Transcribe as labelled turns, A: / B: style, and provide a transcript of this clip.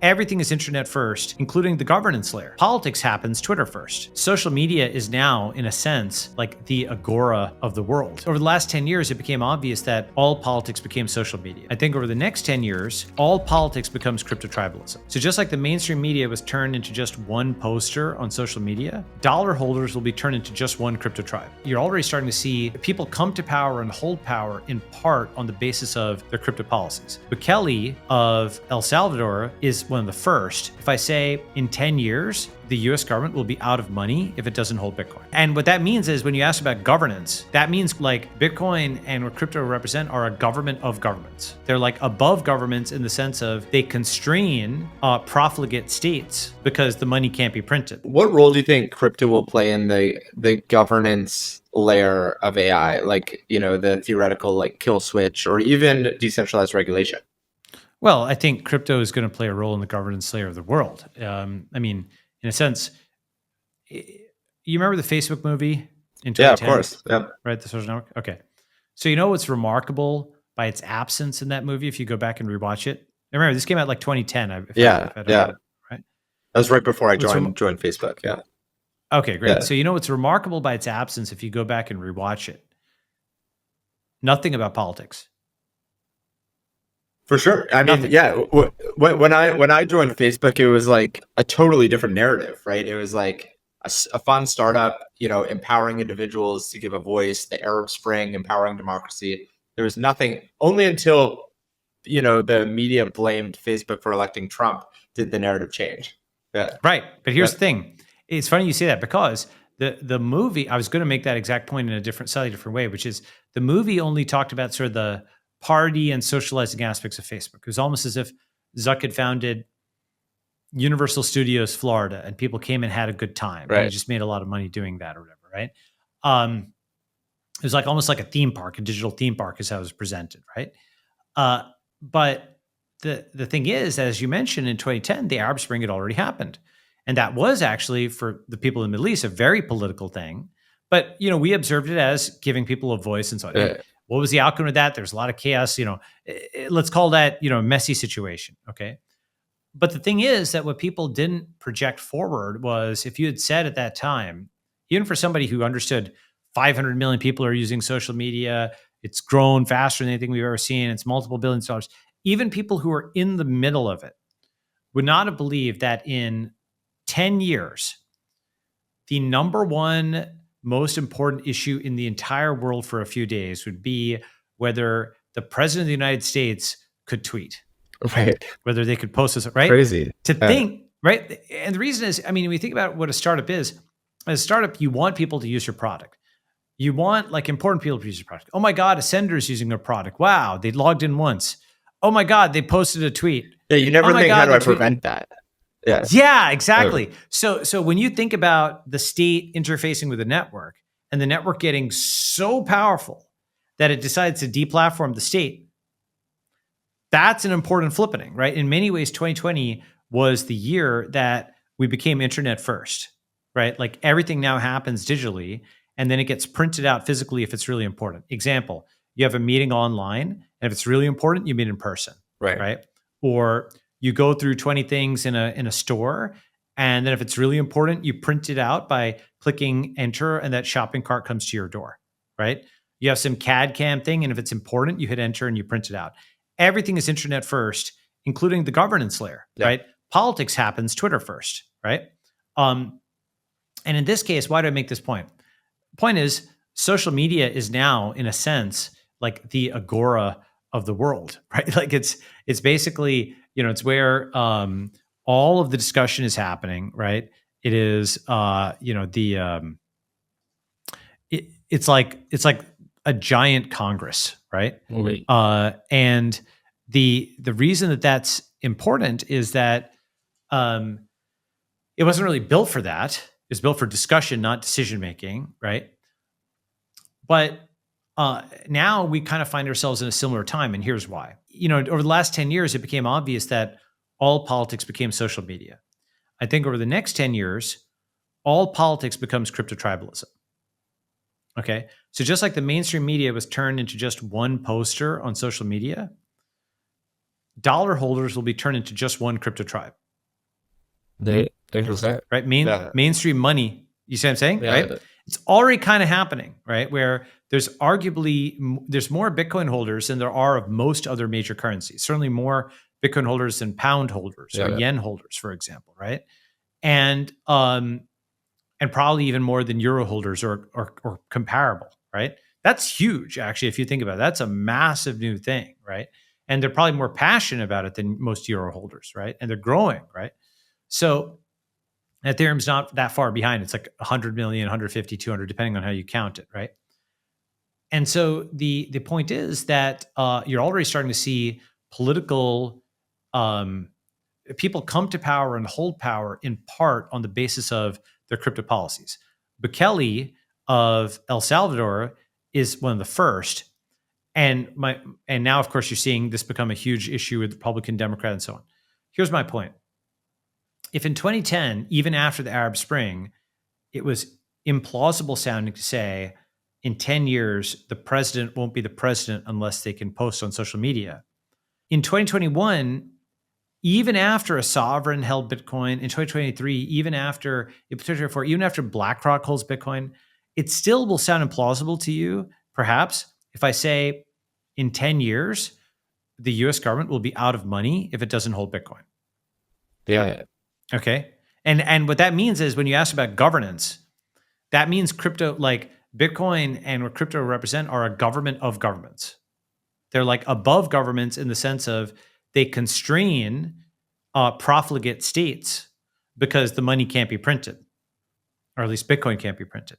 A: Everything is internet first, including the governance layer. Politics happens Twitter first. Social media is now, in a sense, like the agora of the world. Over the last 10 years, it became obvious that all politics became social media. I think over the next 10 years, all politics becomes crypto tribalism. So just like the mainstream media was turned into just one poster on social media, dollar holders will be turned into just one crypto tribe. You're already starting to see people come to power and hold power in part on the basis of their crypto policies. Bukele of El Salvador is one of the first. If I say in 10 years, the US government will be out of money if it doesn't hold Bitcoin. And what that means is when you ask about governance, that means like Bitcoin and what crypto represent are a government of governments. They're like above governments in the sense of they constrain profligate states because the money can't be printed.
B: What role do you think crypto will play in the governance layer of AI? Like, the theoretical like kill switch or even decentralized regulation?
A: Well, I think crypto is going to play a role in the governance layer of the world. I mean, in a sense, you remember the Facebook movie in 2010?
B: Yeah, of course. Yeah.
A: Right, the social network? Okay. So you know what's remarkable by its absence in that movie if you go back and rewatch it? Remember, this came out like 2010.
B: Yeah.
A: Right?
B: That was right before I joined Facebook, yeah.
A: Okay, great.
B: Yeah.
A: So you know what's remarkable by its absence if you go back and rewatch it? Nothing about politics.
B: For sure. I mean, yeah. When I joined Facebook, it was like a totally different narrative, right? It was like a fun startup, empowering individuals to give a voice. The Arab Spring, empowering democracy. There was nothing. Only until the media blamed Facebook for electing Trump did the narrative change. Yeah.
A: Right. But here's the thing. It's funny you say that because the movie. I was going to make that exact point in a slightly different way, which is the movie only talked about sort of the party and socializing aspects of Facebook. It was almost as if Zuck had founded Universal Studios Florida and people came and had a good time.
B: Right.
A: And he just made a lot of money doing that or whatever, right? It was like almost like a theme park, a digital theme park is how it was presented, right? But the thing is, as you mentioned in 2010, the Arab Spring had already happened. And that was actually, for the people in the Middle East, a very political thing. But, we observed it as giving people a voice and so on.
B: Yeah.
A: What was the outcome of that? There's a lot of chaos, let's call that, a messy situation. Okay. But the thing is that what people didn't project forward was if you had said at that time, even for somebody who understood 500 million people are using social media, it's grown faster than anything we've ever seen, it's multiple billions of dollars, even people who are in the middle of it would not have believed that in 10 years, the number one most important issue in the entire world for a few days would be whether the president of the United States could tweet.
B: Right.
A: Whether they could post this, right?
B: Crazy.
A: Think, right? And the reason is, I mean, when you think about what a startup is, as a startup, you want people to use your product. You want like important people to use your product. Oh my God, a senator's using your product. Wow, they logged in once. Oh my God, they posted a tweet.
B: Yeah, you never think, how do I prevent that? Yeah.
A: Yeah, exactly. So when you think about the state interfacing with the network and the network getting so powerful that it decides to deplatform the state, that's an important flippening, right? In many ways, 2020 was the year that we became internet first, right? Like everything now happens digitally and then it gets printed out physically if it's really important. Example, you have a meeting online and if it's really important, you meet in person, right? Or you go through 20 things in a store, and then if it's really important, you print it out by clicking enter, and that shopping cart comes to your door, right? You have some CAD CAM thing, and if it's important, you hit enter and you print it out. Everything is internet first, including the governance layer, right? Politics happens Twitter first, right? And in this case, why do I make this point? Point is, social media is now, in a sense, like the agora of the world, right? Like it's basically, it's where all of the discussion is happening, right? It is, it's like a giant Congress, right? And the reason that that's important is that it wasn't really built for that. It was built for discussion, not decision making, right? But now we kind of find ourselves in a similar time, and here's why. Over the last 10 years, it became obvious that all politics became social media. I think over the next 10 years, all politics becomes crypto tribalism. Okay. So just like the mainstream media was turned into just one poster on social media, dollar holders will be turned into just one crypto tribe.
B: They understand.
A: Right?
B: Yeah.
A: Mainstream money. You see what I'm saying?
B: Yeah.
A: Right? It's already kind of happening, right? Where there's more Bitcoin holders than there are of most other major currencies. Certainly more Bitcoin holders than pound holders or yen holders, for example, right? And probably even more than euro holders or comparable, right? That's huge, actually, if you think about it. That's a massive new thing, right? And they're probably more passionate about it than most euro holders, right? And they're growing, right? So Ethereum's not that far behind. It's like 100 million, 150, 200, depending on how you count it, right? And so the point is that you're already starting to see political people come to power and hold power in part on the basis of their crypto policies. Bukele of El Salvador is one of the first. And now, of course, you're seeing this become a huge issue with Republican, Democrat, and so on. Here's my point. If in 2010, even after the Arab Spring, it was implausible sounding to say in 10 years, the president won't be the president unless they can post on social media. In 2021, even after a sovereign held Bitcoin, in 2023, even after BlackRock holds Bitcoin, it still will sound implausible to you, perhaps, if I say in 10 years, the US government will be out of money if it doesn't hold Bitcoin.
B: Yeah.
A: Okay. And what that means is when you ask about governance, that means crypto, like Bitcoin and what crypto represent, are a government of governments. They're like above governments in the sense of they constrain profligate states because the money can't be printed, or at least Bitcoin can't be printed.